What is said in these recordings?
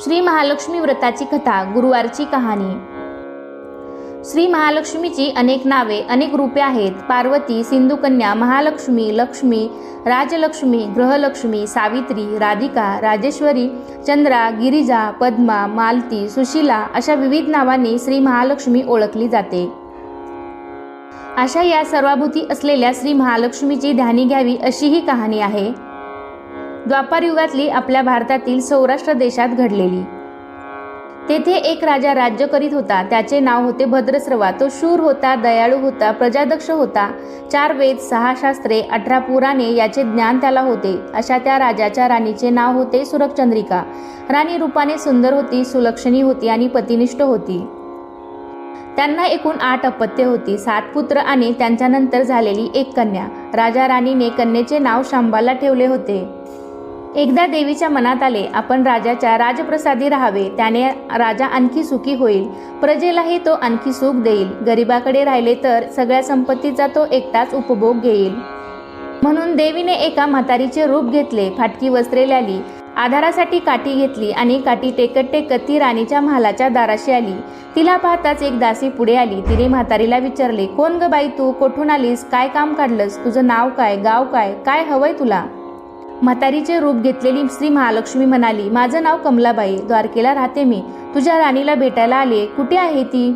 श्री महालक्ष्मी व्रताची कथा, गुरुवारची कहाणी। श्री महालक्ष्मीची अनेक नावे, अनेक रूपे आहेत। पार्वती, सिंधुकन्या, महालक्ष्मी, लक्ष्मी, राजलक्ष्मी, ग्रहलक्ष्मी, सावित्री, राधिका, राजेश्वरी, चंद्रा, गिरिजा, पद्मा, मालती, सुशीला अशा विविध नावांनी श्री महालक्ष्मी ओळखली जाते। अशा या सर्वाभूती असलेल्या श्री महालक्ष्मीची ध्यानी घ्यावी अशी ही कहाणी आहे। द्वापार युगातली आपल्या भारतातील सौराष्ट्र देशात घडलेली। तेथे एक राजा राज्य करीत होता। त्याचे नाव होते भद्रश्रवा। तो शूर होता, दयाळू होता, प्रजादक्ष होता। 4 वेद, 6 शास्त्रे, 18 पुराणे याचे ज्ञान त्याला होते। अशा त्या राजाच्या राणीचे नाव होते सुरचंद्रिका। राणी रूपाने सुंदर होती, सुलक्षणी होती आणि पतिनिष्ठ होती। त्यांना एकूण 8 अपत्ये होती, 7 पुत्र आणि त्यांच्यानंतर झालेली एक कन्या। राजा राणीने कन्येचे नाव शांबाला ठेवले होते। एकदा देवीच्या मनात आले, आपण राजाच्या राजप्रसादी राहावे, त्याने राजा आणखी सुखी होईल, प्रजेलाही तो आणखी सुख देईल, गरिबाकडे राहिले तर सगळ्या संपत्तीचा तो एकटाच उपभोग घेईल। म्हणून देवीने एका म्हातारीचे रूप घेतले, फाटकी वस्त्रे ल्याली, आधारासाठी काठी घेतली आणि काठी टेकत टेकत ती राणीच्या महालाच्या दाराशी आली। तिला पाहताच एक दासी पुढे आली। तिने म्हातारीला विचारले, कोण ग बाई तू, कोठून आलीस, काय काम काढलंस, तुझं नाव काय, गाव काय, काय हवंय तुला? म्हातारीचे रूप घेतलेली श्री महालक्ष्मी म्हणाली, माझं नाव कमलाबाई, द्वारकेला राहते मी, तुझ्या राणीला भेटायला आले, कुठे आहे ती?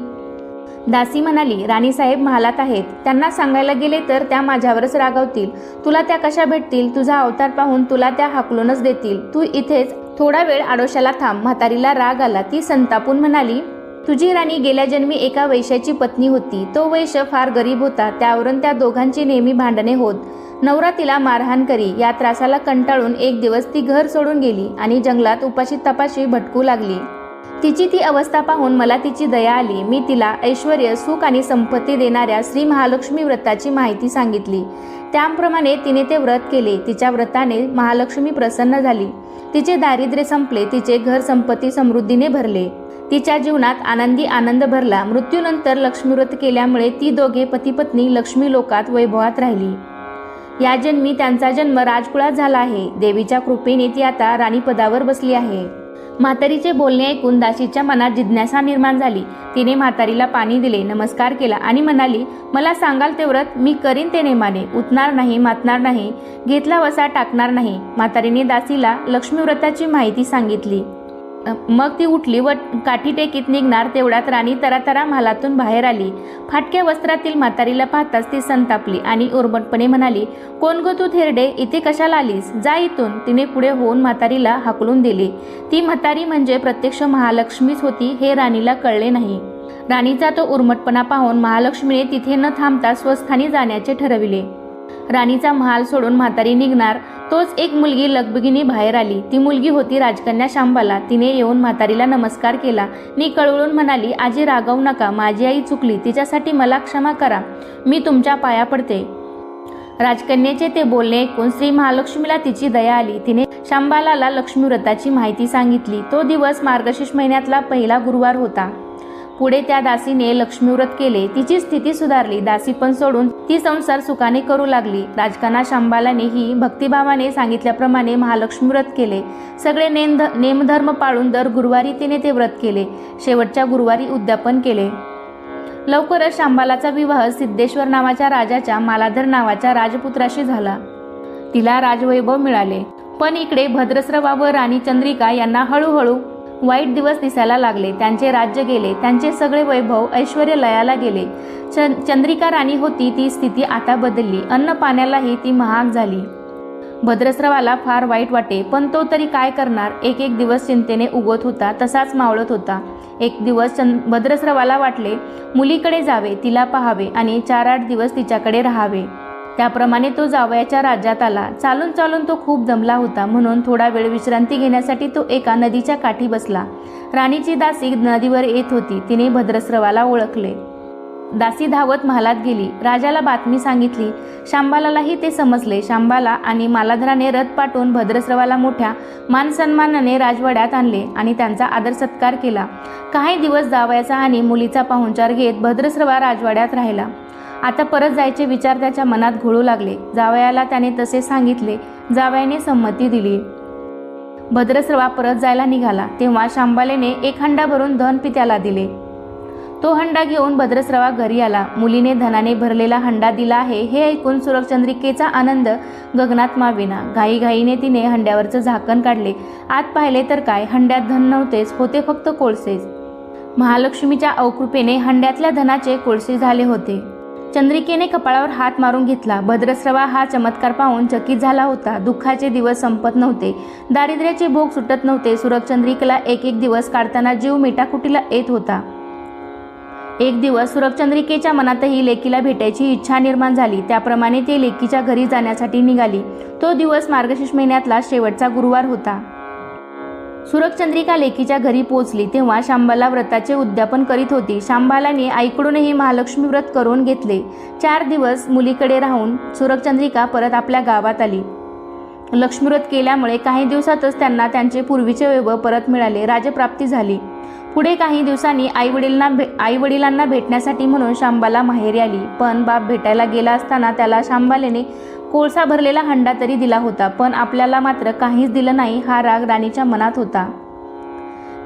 दासी म्हणाली, राणीसाहेब महालात आहेत, त्यांना सांगायला गेले तर त्या माझ्यावरच रागावतील, तुला त्या कशा भेटतील, तुझा अवतार पाहून तुला त्या हाकलूनच देतील, तू इथेच थोडा वेळ आडोशाला थांब। म्हातारीला राग आला, ती संतापून म्हणाली, तुझी राणी गेल्या जन्मी एका वैश्याची पत्नी होती, तो वैश्य फार गरीब होता, त्यावरून त्या दोघांची नेहमी भांडणे होत, नवरा तिला मारहाण करी, या त्रासाला कंटाळून एक दिवस ती घर सोडून गेली आणि जंगलात उपाशी तपाशी भटकू लागली। तिची ती अवस्था पाहून मला तिची दया आली, मी तिला ऐश्वर्य, सुख आणि संपत्ती देणाऱ्या श्री महालक्ष्मी व्रताची माहिती सांगितली। त्याप्रमाणे तिने ते व्रत केले। तिच्या व्रताने महालक्ष्मी प्रसन्न झाली, तिचे दारिद्र्य संपले, तिचे घर संपत्ती समृद्धीने भरले, तिच्या जीवनात आनंदी आनंद भरला। मृत्यूनंतर लक्ष्मीव्रत केल्यामुळे ती दोघे पती-पत्नी लक्ष्मी लोकात वैभवात राहिली। या जन्मी त्यांचा जन्म राजकुळात झाला आहे। देवीच्या कृपेने ती आता राणीपदावर बसली आहे। म्हातारीचे बोलणे ऐकून दासीच्या मनात जिज्ञासा निर्माण झाली। तिने म्हातारीला पाणी दिले, नमस्कार केला आणि म्हणाली, मला सांगाल ते व्रत मी करीन ते नेमाने, उतणार नाही, मातणार नाही, घेतला वसा टाकणार नाही। म्हातारीने दासीला लक्ष्मी व्रताची माहिती सांगितली। मग ती उठली व काठी टेकीत निघणार तेवढ्यात राणी तरातरा महालातून बाहेर आली। फाटक्या वस्त्रातील म्हातारीला पाहताच ती संतापली आणि उर्मटपणे म्हणाली, कोण गो तू थेरडे, इथे कशाला आलीस, जा इथून। तिने पुढे होऊन म्हातारीला हाकलून दिले। ती म्हातारी म्हणजे प्रत्यक्ष महालक्ष्मीच होती हे राणीला कळले नाही। राणीचा तो उर्मटपणा पाहून महालक्ष्मीने तिथे न थांबता स्वस्थानी जाण्याचे ठरविले। राणीचा महाल सोडून म्हातारी निघणार तोच एक मुलगी लगबगीने बाहेर आली। ती मुलगी होती राजकन्या शांबाला। तिने येऊन म्हातारीला नमस्कार केला नी कळवळून म्हणाली, आजी रागावू नका, माझी आई चुकली, तिच्यासाठी मला क्षमा करा, मी तुमच्या पाया पडते। राजकन्याचे ते बोलणे ऐकून श्री महालक्ष्मीला तिची दया आली। तिने शांबालाला लक्ष्मी व्रताची माहिती सांगितली। तो दिवस मार्गशीर्ष महिन्यातला पहिला गुरुवार होता। पुढे त्या दासीने लक्ष्मीव्रत केले, तिची स्थिती सुधारली, दासी पण सोडून ती संसार सुखाने करू लागली। राजकन्या शांबालानेही भक्तिभावाने सांगितल्याप्रमाणे महालक्ष्मी व्रत केले। सगळे नेमधर्म पाळून दर गुरुवारी तिने ते व्रत केले। शेवटच्या गुरुवारी उद्यापन केले। लवकरच शांबालाचा विवाह सिद्धेश्वर नावाच्या राजाच्या मालाधर नावाच्या राजपुत्राशी झाला। तिला राजवैभव मिळाले। पण इकडे भद्रश्रवा व राणी चंद्रिका यांना हळूहळू वाईट दिवस दिसायला लागले। त्यांचे राज्य गेले, त्यांचे सगळे वैभव ऐश्वर्य लयाला गेले। चंद्रिका राणी होती ती स्थिती आता बदलली, अन्न पाण्यालाही ती महाग झाली। भद्रश्रवाला फार वाईट वाटे, पण तो तरी काय करणार। एक एक दिवस चिंतेने उगवत होता, तसाच मावळत होता। एक दिवस भद्रश्रवाला वाटले मुलीकडे जावे, तिला पाहावे आणि 4-8 दिवस तिच्याकडे राहावे। त्याप्रमाणे तो जावयाच्या राज्यात आला। चालून चालून तो खूप दमला होता, म्हणून थोडा वेळ विश्रांती घेण्यासाठी तो एका नदीच्या काठी बसला। राणीची दासी नदीवर येत होती, तिने भद्रश्रवाला ओळखले। दासी धावत महालात गेली, राजाला बातमी सांगितली। शांबालालाही ते समजले। शांबाला आणि मालाधराने रथ पाठवून भद्रश्रवाला मोठ्या मानसन्मानाने राजवाड्यात आणले आणि त्यांचा आदर सत्कार केला। काही दिवस जावयाचा आणि मुलीचा पाहुणचार घेत भद्रश्रवा राजवाड्यात राहिला। आता परत जायचे विचार त्याच्या मनात घोळू लागले। जावयाला त्याने तसे सांगितले। जावयाने संमती दिली। भद्रस्रवा परत जायला निघाला तेव्हा शांबालेने एक हंडा भरून धन पित्याला दिले. तो हंडा घेऊन भद्रस्रवा घरी आला. मुलीने धनाने भरलेला हंडा दिला आहे हे ऐकून सुरचंद्रिकेचा आनंद गगनात मावेना. घाईघाईने तिने हंड्यावरचं झाकण काढले. आत पाहिले तर काय, हंड्यात धन नव्हतेच, होते फक्त कोळसेच. महालक्ष्मीच्या अवकृपेने हंड्यातल्या धनाचे कोळसे झाले होते. चंद्रिकेने कपाळावर हात मारून घेतला. भद्रस्रवा हा चमत्कार पाहून चकित झाला होता. दुःखाचे दिवस संपत नव्हते, दारिद्र्याचे भोग सुटत नव्हते. सुरचंद्रिकेला एक एक दिवस काढताना जीव मेटाकुटीला येत होता. एक दिवस सुरचंद्रिकेच्या मनातही लेकीला भेटायची इच्छा निर्माण झाली. त्याप्रमाणे ती लेकीच्या घरी जाण्यासाठी निघाली. तो दिवस मार्गशीर्ष महिन्यातला शेवटचा गुरुवार होता. सुरचंद्रिका लेकीच्या घरी पोहोचली तेव्हा शांबाला व्रताचे उद्यापन करीत होती. शांबालाने आईकडूनही महालक्ष्मी व्रत करून घेतले. 4 दिवस मुलीकडे राहून सुरचंद्रिका परत आपल्या गावात आली. लक्ष्मीव्रत केल्यामुळे काही दिवसातच त्यांना त्यांचे पूर्वीचे वैभव परत मिळाले. राजप्राप्ती झाली. पुढे काही दिवसांनी आईवडिलांना भेटण्यासाठी म्हणून शांबाला माहेरी आली. पण बाप भेटायला गेला असताना त्याला शांबालेने कोळसा भरलेला हंडा तरी दिला होता, पण आपल्याला मात्र काहीच दिलं नाही हा राग राणीच्या मनात होता.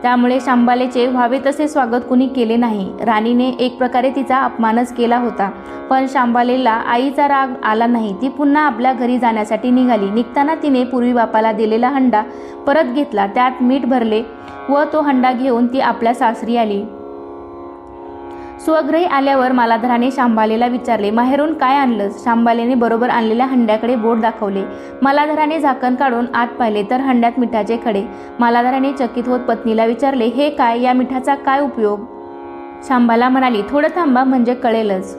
त्यामुळे शांबालेचे व्हावे तसे स्वागत कुणी केले नाही. राणीने एक प्रकारे तिचा अपमानच केला होता. पण शांबालेला आईचा राग आला नाही. ती पुन्हा आपल्या घरी जाण्यासाठी निघाली. निघताना तिने पूर्वी बापाला दिलेला हंडा परत घेतला, त्यात मीठ भरले व तो हंडा घेऊन ती आपल्या सासरी आली. स्वगृही आल्यावर मालाधराने शांबालेला विचारले, माहेरून काय आणलंस? शांबालेने बरोबर आणलेल्या हंड्याकडे बोट दाखवले. मालाधराने झाकण काढून आत पाहिले तर हंड्यात मिठाचे खडे. मालाधराने चकित होत पत्नीला विचारले, हे काय? या मिठाचा काय उपयोग? शांबाला म्हणाली, थोडं थांबा म्हणजे कळेलच.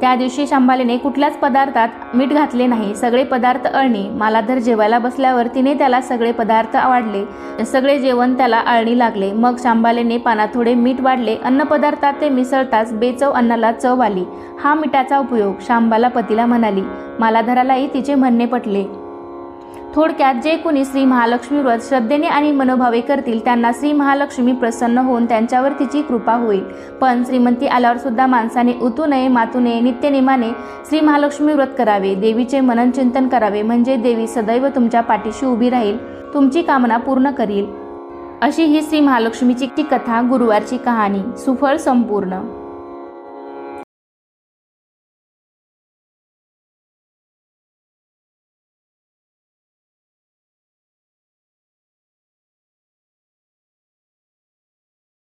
त्या दिवशी शांबालेने कुठल्याच पदार्थात मीठ घातले नाही. सगळे पदार्थ अळणी. मालाधर जेवायला बसल्यावर तिने त्याला सगळे पदार्थ आवडले. सगळे जेवण त्याला अळणी लागले. मग शांबालेने पानात थोडे मीठ वाढले. अन्नपदार्थात ते मिसळताच बेचव अन्नाला चव आली. हा मिठाचा उपयोग, शांबाला पतीला म्हणाली. मालाधरालाही तिचे म्हणणे पटले. थोडक्यात जे कोणी श्री महालक्ष्मी व्रत श्रद्धेने आणि मनोभावे करतील त्यांना श्री महालक्ष्मी प्रसन्न होऊन त्यांच्यावर तिची कृपा होईल. पण श्रीमंती आल्यावर सुद्धा माणसाने उतू नये, मातू नये, नित्यनेमाने श्री महालक्ष्मी व्रत करावे. देवीचे मनन चिंतन करावे, म्हणजे देवी सदैव तुमच्या पाठीशी उभी राहील, तुमची कामना पूर्ण करील. अशी ही श्री महालक्ष्मीची कथा, गुरुवारची कहाणी. सुफळ संपूर्ण.